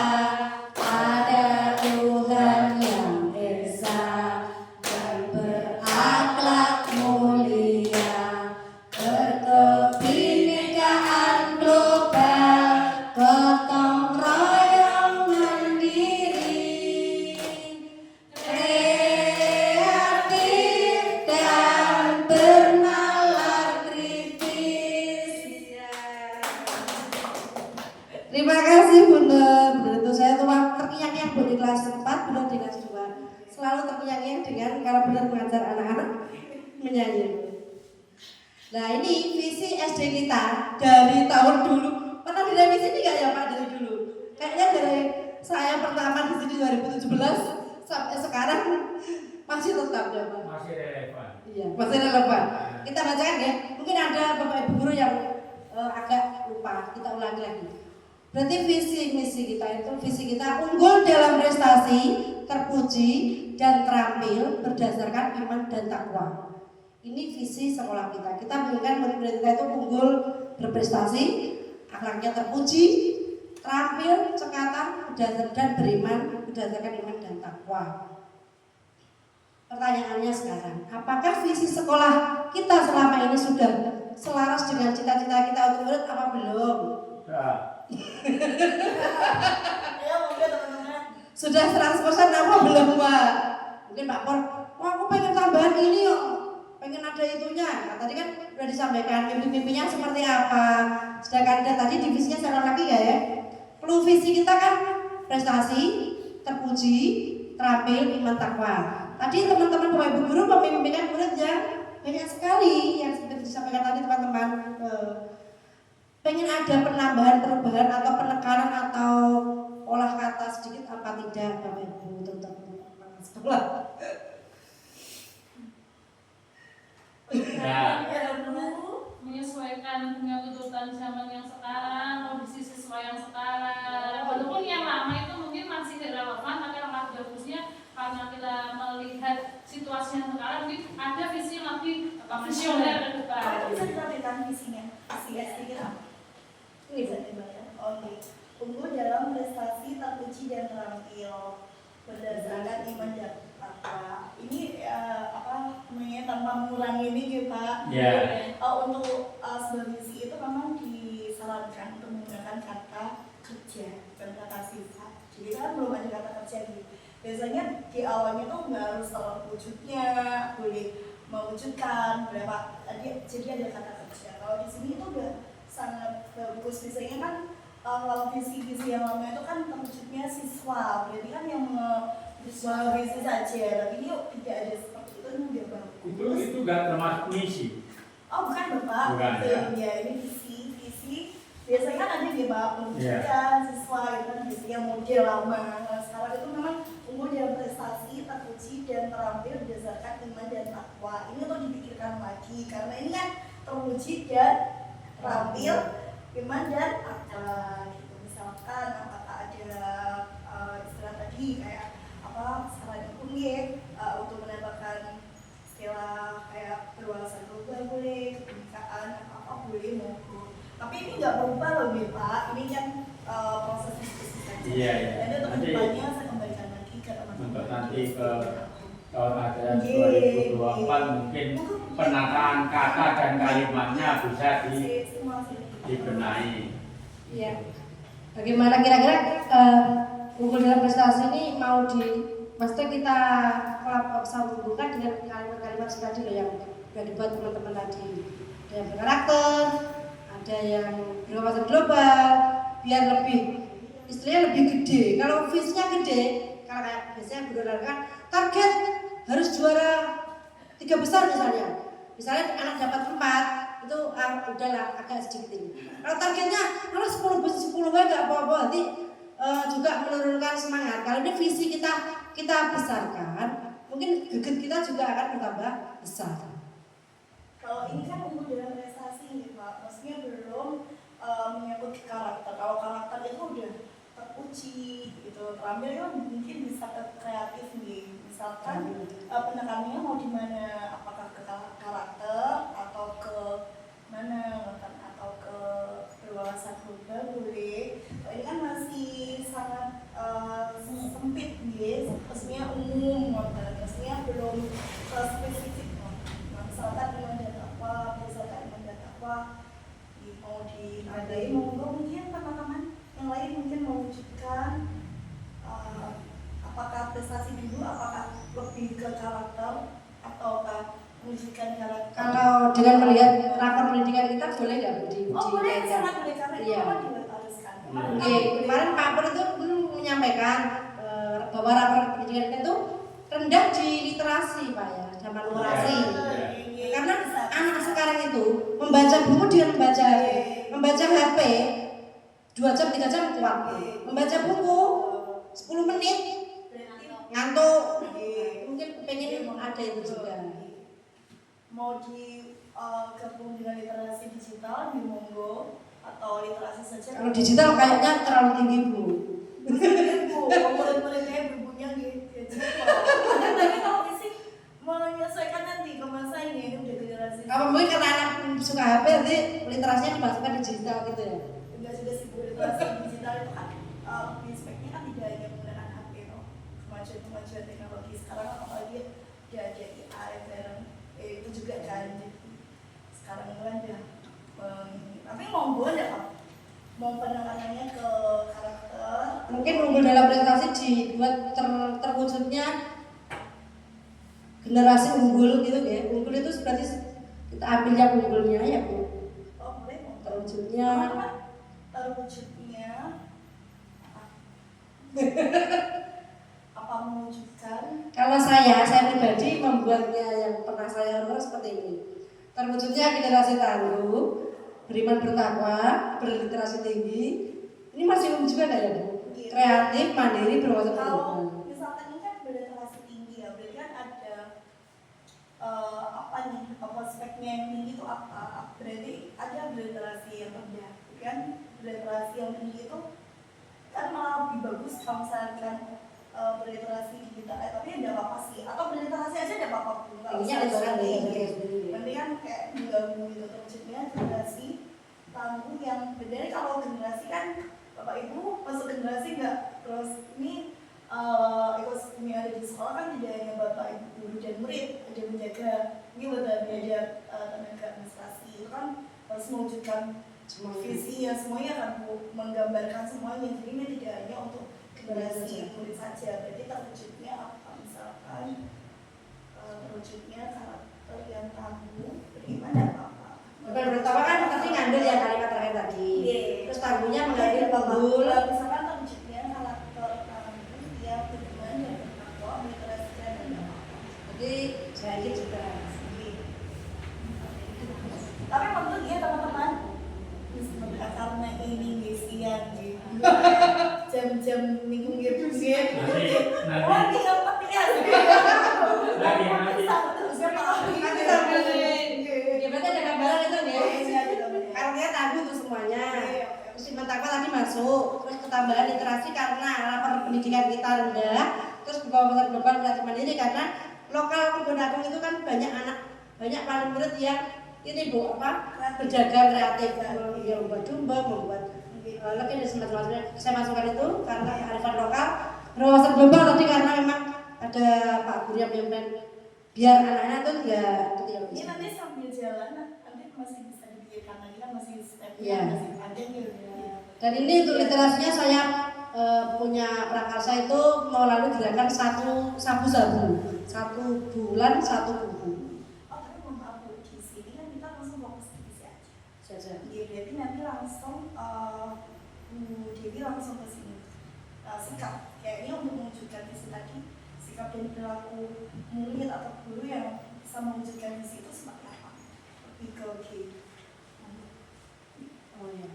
pada Tuhan yang esa dan berakhlak mulia, berkebinekaan global, gotong royong mandiri, kreatif dan bernalar kritis. Terima kasih Bunda. Begitu saya tuh terkiang-kiang Bu di kelas 4, Bunda di kelas 2. Selalu terkiang-kiang dengan kalau Bunda mengajar anak-anak menyanyi. Nah ini visi SD kita dari tahun dulu. Pernah direvisi ini nggak ya Pak dari dulu? Kayaknya dari saya pertama di sini 2017 sampai sekarang masih tetap ya Pak. Masih relevan. Iya, masih relevan. Kita bacakan ya. Mungkin ada Bapak Ibu guru yang agak lupa. Kita ulangi lagi. Berarti visi misi kita itu visi kita unggul dalam prestasi, terpuji dan terampil berdasarkan iman dan takwa. Ini visi sekolah kita. Kita menginginkan murid-murid kita itu unggul berprestasi, akhlaknya terpuji, terampil, cekatan, dan beriman berdasarkan iman dan takwa. Pertanyaannya sekarang, apakah visi sekolah kita selama ini sudah selaras dengan cita-cita kita untuk murid apa belum? Ayo mungkin teman-teman. Sudah 100% apa belum Pak? Mungkin Pak Por, wah aku pengen tambahan ini yuk, pengen ada itunya. Nah, tadi kan sudah disampaikan mimpi-mimpinya seperti apa. Sedangkan tadi divisinya secara lagi ya. Perlu visi kita kan prestasi, terpuji, terampil, iman takwa. Tadi teman-teman Bapak Ibu guru memimpikan murid yang banyak sekali yang seperti disampaikan tadi teman-teman. Pengen ada penambahan, perubahan atau penekanan atau olah kata sedikit apa tidak Bapak Ibu untuk teman-teman sekolah? Menyesuaikan dengan tuntutan zaman yang sekarang, kondisi siswa yang sekarang. Walaupun yang lama itu mungkin masih relevan, tapi langkah bagusnya karena kita melihat situasi yang sekarang, mungkin ada visi yang lebih visioner ke depan. Itu bisa ditampilkan visinya, visi SD kita. Ini bisa dibayar. Oke. Unggul dalam prestasi, terpuji dan terampil berdasarkan iman dan takwa. Ini apa namanya tanpa mengurangi ini gitu Pak. Yeah. Untuk sebuah visi itu memang disarankan untuk menggunakan kata kerja dan kata sifat. Jadi kan belum ada kata kerja gitu. Biasanya di awalnya tuh nggak harus terwujudnya, boleh mewujudkan berapa. Jadi ada kata kerja. Kalau di sini itu udah sangat bagus. Biasanya kan kalau visi-visi yang lama itu kan terwujudnya siswa, berarti kan yang siswa visi saja. Tapi ini tidak ada seperti itu, ini udah bagus. Itu nggak termasuk misi. Oh bukan Bapak, Bukan, ya ini visi. Biasanya kan ada di Bapak mewujudkan siswa itu kan biasanya model lama. Nah, sekarang itu memang unggul dalam prestasi, terpuji dan terampil berdasarkan iman dan takwa. Ini tuh dipikirkan lagi karena ini kan terpuji dan terampil, iman dan takwa. Gitu. Misalkan apakah ada istilah tadi kayak apa sekarang hukum untuk menambahkan istilah kayak berwawasan global boleh, kebinekaan apa boleh maupun. Tapi ini nggak berubah loh Pak. Ini kan proses diskusi saja. Iya. Dan untuk kedepannya saya kembalikan lagi ke teman-teman. Untuk nanti ke tahun ajaran 2024 mungkin penataan kata dan kalimatnya bisa dibenahi. Iya. Bagaimana kira-kira unggul dalam prestasi ini mau maksudnya kita sambungkan dengan kalimat-kalimat tadi yang sudah dibuat teman-teman tadi. Ada yang berkarakter, ada yang berwawasan global, biar lebih istilahnya lebih gede. Kalau visinya gede, kalau kayak biasanya benar kan target harus juara 3 besar misalnya anak dapat 4 itu udahlah agak sedikit ini. Kalau targetnya kalau 10 nggak apa-apa, nanti juga menurunkan semangat. Kalau ini visi kita besarkan, mungkin geget kita juga akan bertambah besar. Kalau ini kan unggul dalam prestasi nih Pak, maksudnya belum menyangkut karakter. Kalau karakter itu udah teruji gitu, terakhir kan mungkin bisa ke kreatif nih. Misalkan penekanannya mau di mana, apakah ke karakter atau ke mana, atau ke berwawasan global boleh. Ini kan masih sangat sempit nih, maksudnya umum, maksudnya belum spesifik. Misalkan mandat apa, misalkan mandat apa, mau diadai, mungkin teman-teman yang lain mungkin mewujudkan apakah prestasi dulu, apakah lebih ke karakter ataukah mewujudkan karakter. Kalau dengan melihat rapor pendidikan kita boleh nggak Bu? Boleh, sangat boleh karena itu kan diharuskan. Kemarin Pak Pur itu menyampaikan bahwa rapor pendidikan kita itu rendah di literasi Pak ya, dan numerasi. Karena anak sekarang itu membaca buku dengan membaca HP 2 jam 3 jam kuat. Membaca buku 10 menit ngantuk. Mungkin pengen ada itu juga. Mau digabung dengan literasi digital di Monggo atau literasi saja. Kalau digital kayaknya terlalu tinggi Bu. Murid-muridnya berbunyi gitu. Tapi kalau fisik menyesuaikan nanti ke masa ini udah generasi. Apa mungkin karena anak suka HP nanti literasinya dimasukkan digital gitu ya? Enggak juga sih, literasi digital itu kan speknya kan tidak hanya menggunakan HP, kemajuan teknologi sekarang apalagi dia ada AI bareng itu juga kan. Sekarang itu kan dia tapi monggo ya Pak, mau penekanannya ke karakter. Mungkin unggul dalam prestasi dibuat terwujudnya generasi unggul gitu ya. Unggul itu berarti kita ambil yang unggulnya ya Bu. Oh boleh. Terwujudnya apa mewujudkan? Kalau saya pribadi membuatnya yang pernah saya lakukan seperti ini. Terwujudnya generasi tangguh, beriman bertakwa, berliterasi tinggi. Ini masih umum juga nggak ya Bu? Kreatif, mandiri, berwawasan kebangsaan. Kalau misalkan ini kan berliterasi tinggi ya, berarti kan ada apa nih? Apa speknya yang tinggi itu apa? Berarti ada berliterasi yang rendah, kan? Berliterasi yang tinggi itu kan malah lebih bagus kalau misalkan berliterasi digital, tapi ada apa sih? Atau berliterasi aja ada apa-apa pun? Nanti kan kayak mengganggu gitu, terwujudnya generasi tangguh yang beda. Kalau generasi kan Bapak Ibu masuk generasi enggak, terus ini ekosistem yang ada di sekolah kan tidak hanya Bapak Ibu guru dan murid, ada menjaga ini belajar tenaga administrasi itu kan harus mewujudkan visi ya semuanya kan menggambarkan semuanya, jadi ini tidak hanya untuk generasi murid saja. Berarti terwujudnya apa? Misalkan terwujudnya karakter yang tangguh, beriman dan apa? Pertama kan tadi ngambil ya kalimat terakhir tadi. Terus tangguhnya mengambil unggul. Misalkan terwujudnya karakter tangguh yang beriman dan bertakwa, berliterasi dan apa? Jadi saya juga. Tapi menurut dia teman-teman, karena ini ngisian gitu. Jam-jam minggu gitu. Oh, tinggal petian. Nanti sambil gimana ada gambaran itu nih? Karena tangguh untuk semuanya. Terus takwa tadi masuk, terus ketambahan literasi karena lapar pendidikan kita rendah, terus berwawasan global kreatif mandiri karena lokal Kebun itu kan banyak paling murid yang ini Bu berjaga kreatif, yang membuat domba, membuat lebih dari semacam-macamnya. Saya masukkan itu karena kearifan lokal, berwawasan global tadi karena memang ada Pak Guru yang menyampaikan biar anak-anak tuh ya ini nanti sambil jalan nanti masih bisa dipikirkan lagi kan, masih stepnya masih panjang gitu. Dan ini untuk literasinya saya punya prakarsa itu mau lalu gerakan sabu-sabu 1 bulan 1 buku. Oh tapi maaf Bu, di sini kan kita langsung fokus ke isi aja. Saja. Jadi nanti langsung Bu Dewi langsung ke sini. sikap kayaknya untuk mewujudkan visi tadi, sikap dan perilaku murid atau guru yang bisa mewujudkan visi itu seperti apa? Lebih ke Oh ya.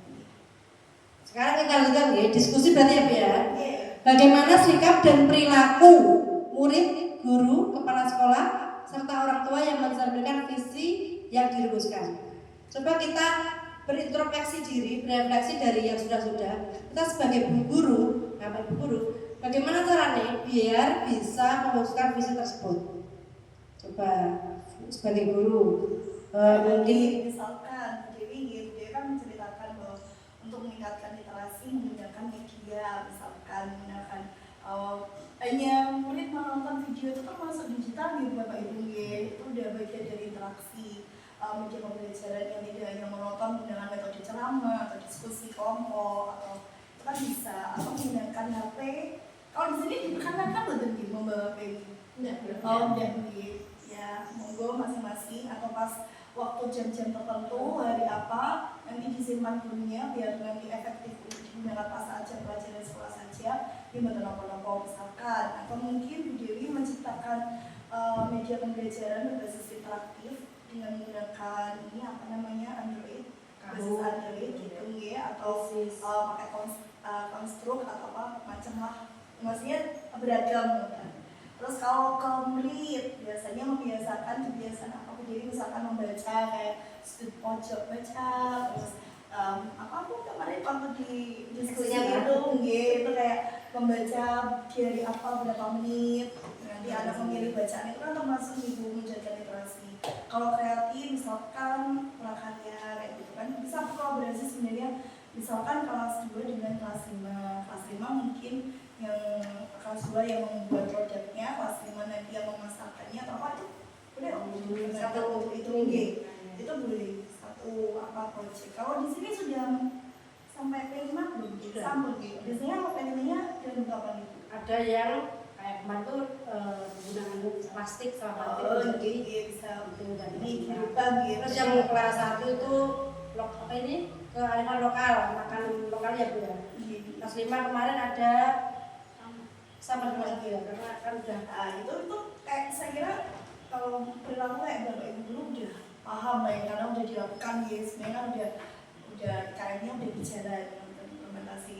Sekarang kita lanjutkan ya, diskusi berarti ya. Bagaimana sikap dan perilaku murid, guru, kepala sekolah, serta orang tua yang mencerminkan visi yang dirumuskan. Coba kita berintrospeksi diri, berefleksi dari yang sudah-sudah. Kita sebagai guru, bagaimana caranya biar bisa mewujudkan visi tersebut? Coba sebagai guru, mungkin misalkan Dewi kan menceritakan bahwa untuk meningkatkan literasi menggunakan media, misalkan menggunakan hanya murid menonton video itu termasuk digital gitu Bapak Ibu ya, itu udah bagian dari interaksi media pembelajaran yang tidak hanya menonton menggunakan metode ceramah atau diskusi kelompok atau itu kan bisa, atau menggunakan HP. Kalau di sini diperkenankan loh tadi membawa HP ini. Enggak ya, monggo masing-masing atau pas waktu jam-jam tertentu hari apa nanti disimpan gurunya biar nanti efektif untuk digunakan pas saat jam pelajaran sekolah saja di nopo-nopo misalkan, atau mungkin Bu Dewi menciptakan media pembelajaran berbasis interaktif dengan menggunakan ini apa namanya Android, basis Android gitu ya, atau pakai konstruk atau apa macam lah, maksudnya beragam kan. Terus kalau ke murid biasanya membiasakan kebiasaan apa? Jadi misalkan membaca kayak sudut pojok baca, terus apa pun kemarin waktu di diskusi itu kayak membaca diary apa berapa menit, nanti anak memilih bacaan itu kan termasuk ibu menjaga literasi. Kalau kreatif misalkan prakarya kayak gitu kan bisa kolaborasi sebenarnya, misalkan kelas 2 dengan kelas 5. Kelas 5 mungkin yang kelas 2 yang membuat produknya, kelas 5 nanti yang memasarkannya atau apa itu boleh satu itu boleh satu apa project. Kalau di sini sudah sampai P5 belum? Sampai gitu. Biasanya kalau P5-nya dan berapa nih? ada yang kayak kemarin tuh menggunakan plastik sama jadi bisa ini berubah gitu. Terus yang kelas 1 itu apa ini kearifan lokal, makan lokal ya Bu ya. Kelas 5 kemarin ada sama kelas 2 karena kan udah itu kayak saya kira kalau perilaku kayak Bapak Ibu dulu udah paham lah ya, karena udah dilakukan ya, sebenarnya kan udah kayaknya udah berjalan implementasi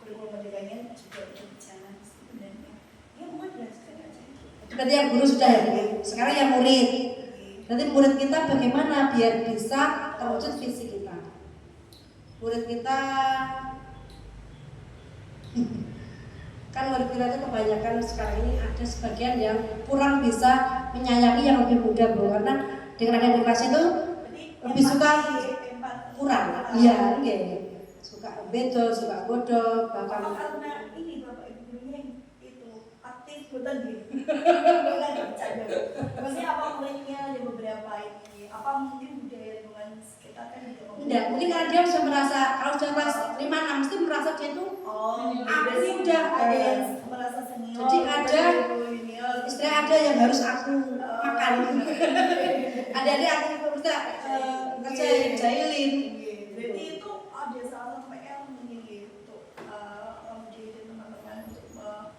kurikulum merdekanya juga udah berjalan sebenarnya. Ya mungkin belajar aja. Berarti yang guru sudah ya, sekarang yang murid. Berarti murid kita bagaimana biar bisa terwujud visi kita. Murid kita kan murid kita itu kebanyakan sekarang ini ada sebagian yang kurang bisa menyayangi yang lebih muda Bu, karena dengan adanya kelas itu lebih suka kurang, iya enggak, suka bedo, suka bodoh, bahkan karena ini Bapak Ibu gurunya itu aktif betul gitu. Maksudnya apa muridnya ada beberapa ini, apa mungkin budaya lingkungan sekitar kan juga enggak, mungkin karena dia sudah merasa kalau sudah kelas 5-6 mesti merasa dia itu aku sudah ada yang merasa senior. Jadi ada istilah ada yang harus aku makan. Ada aku bisa kerjain, jahilin. Berarti itu ada salah satu PR mungkin untuk menjadi teman-teman untuk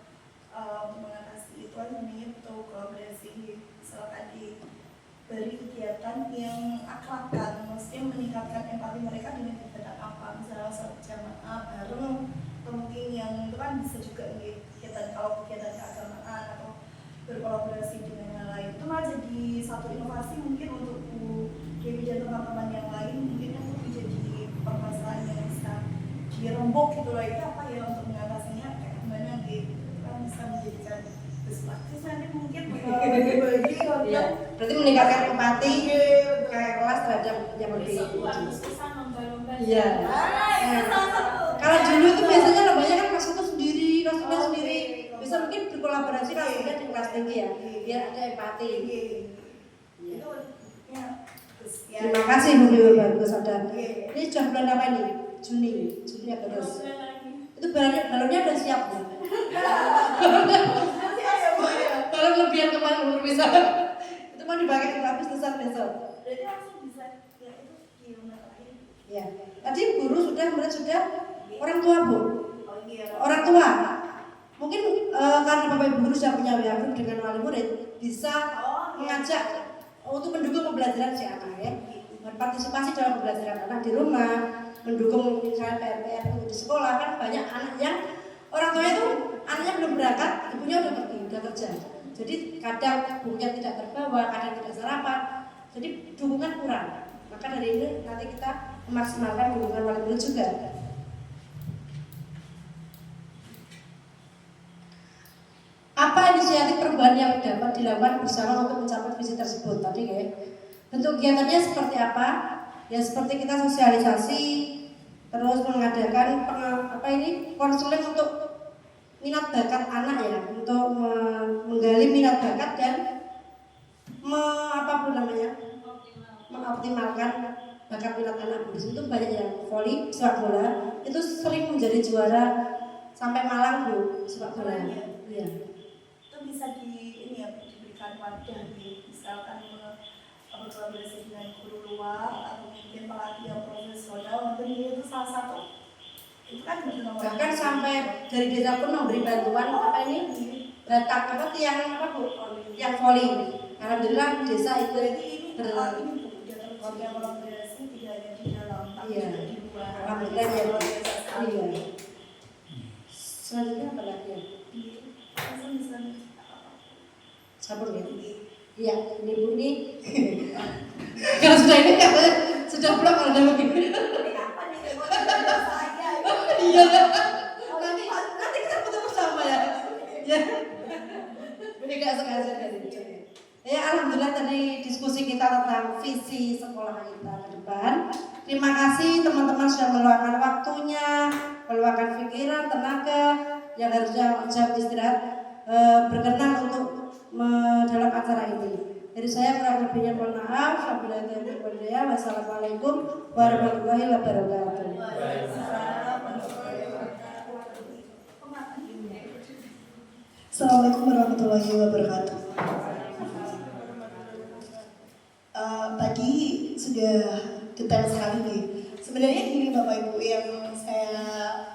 mengatasi itu sebenarnya untuk kolaborasi, misalkan diberi kegiatan yang akrabkan, maksudnya meningkatkan empati mereka dengan kegiatan apa, misalnya sholat jamaah bareng, atau mungkin yang itu kan bisa juga kegiatan kalau kegiatan keagamaan atau berkolaborasi dengan yang lain. Itu malah jadi satu inovasi mungkin untuk Bu Dewi dan teman-teman yang lain, mungkin itu menjadi permasalahan yang bisa dirembuk gitu loh, itu apa ya untuk mengatasinya kayak gimana gitu kan bisa menjadikan best practice nanti mungkin bagi-bagi ya, berarti meningkatkan empati kayak kelas terhadap yang lebih iya. Kalau dulu itu biasanya lombanya kan kelas 1 sendiri, kelas 2 sendiri. Bisa mungkin berkolaborasi kelas 3 dengan kelas tinggi ya, biar ada empati. Terima kasih Bu Dewi, bagus ada. Ini sudah bulan apa ini? Juni ya terus. Itu balonnya udah siap Bu. Balon lebihan kemarin umur bisa. Itu mau dipakai habis besar besok. Berarti langsung bisa ya itu di rumah terakhir. Ya. Tadi guru sudah, murid sudah, orang tua Bu. Orang tua. Mungkin karena Bapak Ibu guru sudah punya WA group dengan wali murid, bisa mengajak untuk mendukung pembelajaran si anak ya, berpartisipasi dalam pembelajaran anak di rumah, mendukung misalnya PR di sekolah. Kan banyak anak yang orang tuanya itu anaknya belum berangkat, ibunya udah pergi, udah kerja. Jadi kadang bukunya tidak terbawa, kadang tidak sarapan, jadi dukungan kurang. Maka dari ini nanti kita memaksimalkan dukungan wali murid juga. Apa inisiatif perubahan yang dapat dilakukan bersama untuk mencapai visi tersebut tadi ya? Bentuk kegiatannya seperti apa? Ya seperti kita sosialisasi, terus mengadakan konseling untuk minat bakat anak ya, untuk menggali minat bakat dan mengoptimalkan bakat minat anak. Di situ banyak yang voli, sepak bola, itu sering menjadi juara sampai Malang Bu sepak bola. Iya. Bisa diberikan wadah misalkan berkolaborasi dengan guru luar atau mungkin pelatih yang profesional, mungkin itu salah satu. Itu kan bahkan sampai dari desa pun memberi bantuan tiang tiang voli. Alhamdulillah desa itu kolaborasi tidak hanya di dalam tapi juga di luar. Alhamdulillah ya luar biasa sekali ya. Selanjutnya apa lagi? Sabun ya? Iya, ini Bu ini. Kalau sudah ini sudah pulang kalau udah begini. Iya. Nanti kita foto bersama ya. Ya. Ini gak sengaja dari ya, alhamdulillah tadi diskusi kita tentang visi sekolah kita ke depan. Terima kasih teman-teman sudah meluangkan waktunya, meluangkan pikiran, tenaga yang harusnya jam istirahat berkenan untuk dalam acara ini. Dari saya kurang lebihnya mohon maaf. Wassalamualaikum warahmatullahi wabarakatuh. Assalamualaikum warahmatullahi wabarakatuh. Tadi sudah detail sekali nih. Sebenarnya gini Bapak Ibu yang saya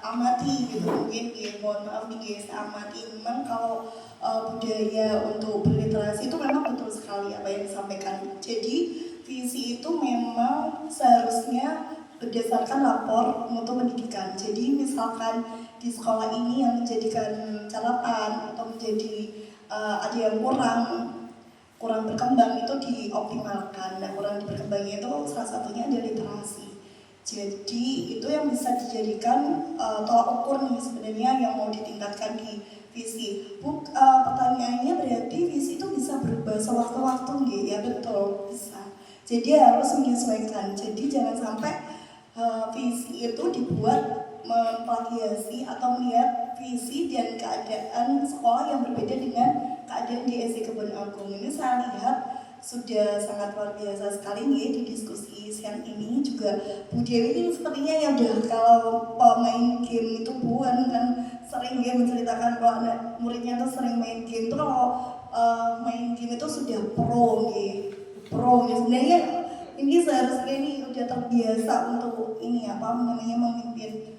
amati gitu, mungkin mohon maaf nih saya amati memang kalau budaya untuk berliterasi itu memang betul sekali apa yang disampaikan. Jadi visi itu memang seharusnya berdasarkan lapor mutu pendidikan. Jadi misalkan di sekolah ini yang menjadikan catatan atau menjadi ada yang kurang berkembang itu dioptimalkan. Nah, kurang berkembangnya itu salah satunya adalah literasi. Jadi itu yang bisa dijadikan tolak ukur nih sebenarnya yang mau ditingkatkan di visi. Pertanyaannya berarti visi itu bisa berubah sewaktu-waktu nggih? Ya betul, bisa. Jadi harus menyesuaikan. Jadi jangan sampai visi itu dibuat memplagiasi atau melihat visi dan keadaan sekolah yang berbeda dengan keadaan di SD Kebun Agung. Ini saya lihat sudah sangat luar biasa sekali nih di diskusi siang ini juga. Bu Dewi ini sepertinya ya udah kalau main game itu Bu kan sering dia menceritakan kalau anak muridnya tuh sering main game. Itu kalau main game itu sudah pro nih. Sebenarnya ini seharusnya ini udah terbiasa untuk memimpin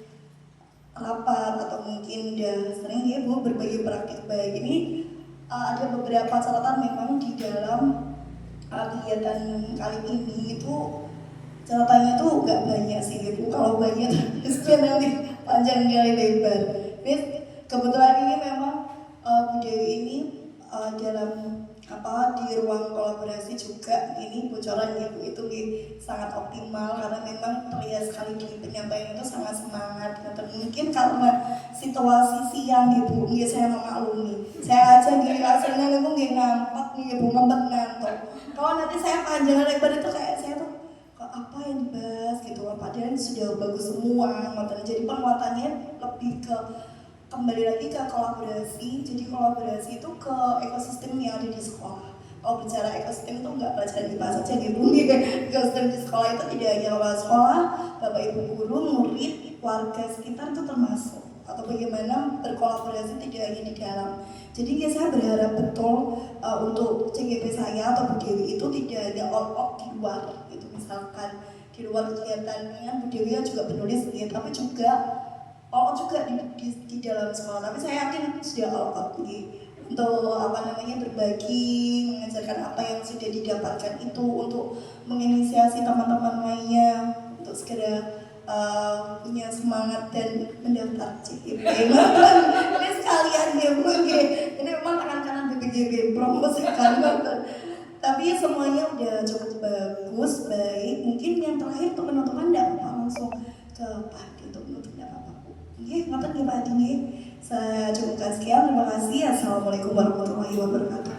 rapat atau mungkin udah sering ya Bu berbagi praktik baik. Ini ada beberapa catatan memang di dalam kegiatan kali ini itu catatannya tuh nggak banyak sih Bu. Kalau banyak terus nanti panjang kali lebar. Kebetulan ini memang Bu Dewi ini dalam di ruang kolaborasi juga ini bocoran ya Bu itu sangat optimal karena memang terlihat sekali di penyampaian itu sangat semangat. Mungkin karena situasi siang Bu, saya memaklumi. Saya aja rasanya niku ngampak Bu ngempet ngantuk. Kalau nanti saya panjang lebar itu kayak saya tuh apa yang dibahas gitu. Padahal sudah bagus semua. Jadi penguatannya lebih ke kembali lagi ke kolaborasi. Jadi kolaborasi itu ke ekosistem yang ada di sekolah. Kalau bicara ekosistem itu nggak pelajaran IPA saja gitu. Ekosistem di sekolah itu tidak hanya kepala sekolah, bapak ibu guru, murid, warga sekitar itu termasuk. Atau bagaimana berkolaborasi tidak hanya di dalam. Jadi saya berharap betul untuk CGP saya atau Bu Dewi itu tidak hanya all di luar. Itu misalkan di luar kegiatannya Bu Dewi juga penulis gitu, tapi juga all out juga di dalam sekolah. Tapi saya yakin sudah all out untuk berbagi, mengajarkan apa yang sudah didapatkan itu, untuk menginisiasi teman-teman lainnya untuk segera punya semangat dan mendaftar CIP. Ini sekalian ya Bu, ini memang tangan kanan BPJB promosikan. Tapi semuanya udah cukup bagus, baik. Mungkin yang terakhir untuk penutupan tidak apa-apa, langsung ke Pak Adi untuk menutup, tidak apa-apa Bu. Oke, ngoten ya Pak Adi. Saya cukupkan sekian, terima kasih. Assalamualaikum warahmatullahi wabarakatuh.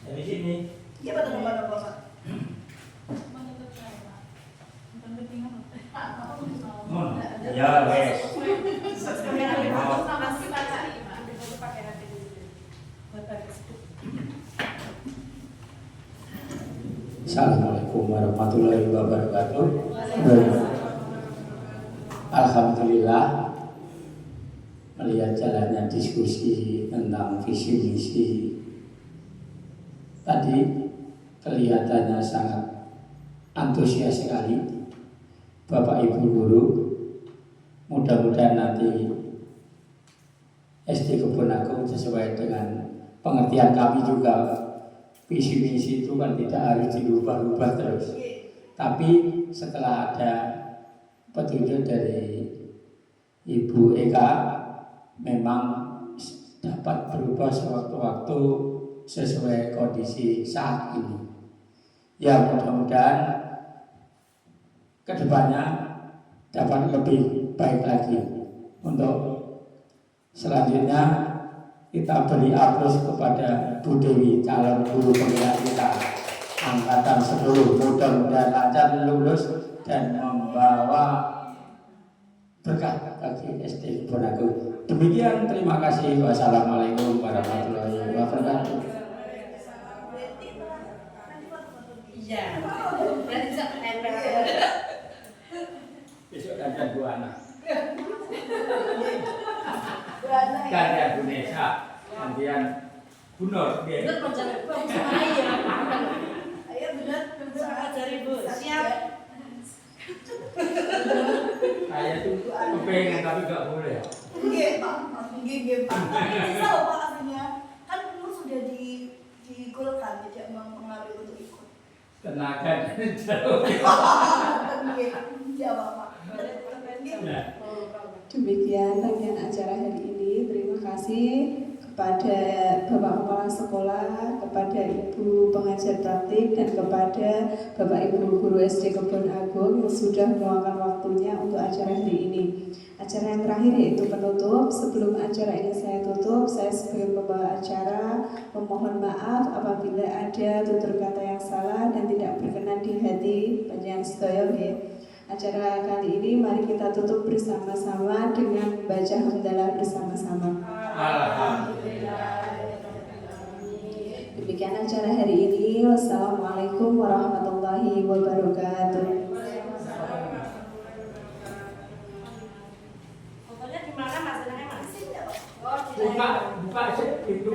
Dari sini. Ya Pak, teman-teman Pak. Ya, wes. Assalamualaikum warahmatullahi wabarakatuh. Alhamdulillah, melihat jalannya diskusi tentang visi misi tadi kelihatannya sangat antusias sekali Bapak Ibu guru. Mudah-mudahan nanti SD Kebun Agung sesuai dengan pengertian kami juga, visi misi itu kan tidak harus dirubah-rubah terus. Tapi setelah ada petunjuk dari Ibu Eka, memang dapat berubah sewaktu-waktu sesuai kondisi saat ini. Ya, mudah-mudahan kedepannya dapat lebih baik lagi. Untuk selanjutnya kita beri aplaus kepada Bu Dewi, calon guru pembina kita angkatan 10. Mudah-mudahan lancar lulus dan membawa berkah bagi SD Kebun Agung. Demikian, terima kasih. Wassalamualaikum warahmatullahi wabarakatuh. Iya. Nanti bisa menempel. Besok ada 2 anak. Gantian Bu Nesa, gantian Bu Nur. Bener perjalanan sama ayah. Ayo benar, Ajari Bu. Siap. Saya tuh kepengen tapi gak boleh. Nggih Pak, nggih Pak. Tapi bisa loh Pak aslinya. Kan dulu sudah digolkan, tidak mempengaruhi untuk ikut. Tenaga dan jauh. Nggih, jawab Pak. Demikian rangkaian acara hari ini. Terima kasih kepada Bapak Kepala Sekolah, kepada Ibu Pengajar Praktik, dan kepada Bapak Ibu Guru SD Kebun Agung yang sudah meluangkan waktunya untuk acara hari ini. Acara yang terakhir yaitu penutup. Sebelum acara ini saya tutup, saya sebagai pembawa acara memohon maaf apabila ada tutur kata yang salah dan tidak berkenan di hati panjenengan sedaya nggih. Acara kali ini mari kita tutup bersama-sama dengan membaca hamdalah bersama-sama. Alhamdulillah. Demikian acara hari ini. Wassalamualaikum warahmatullahi wabarakatuh. Fotonya di mana Mas? Mas? Buka sih, itu.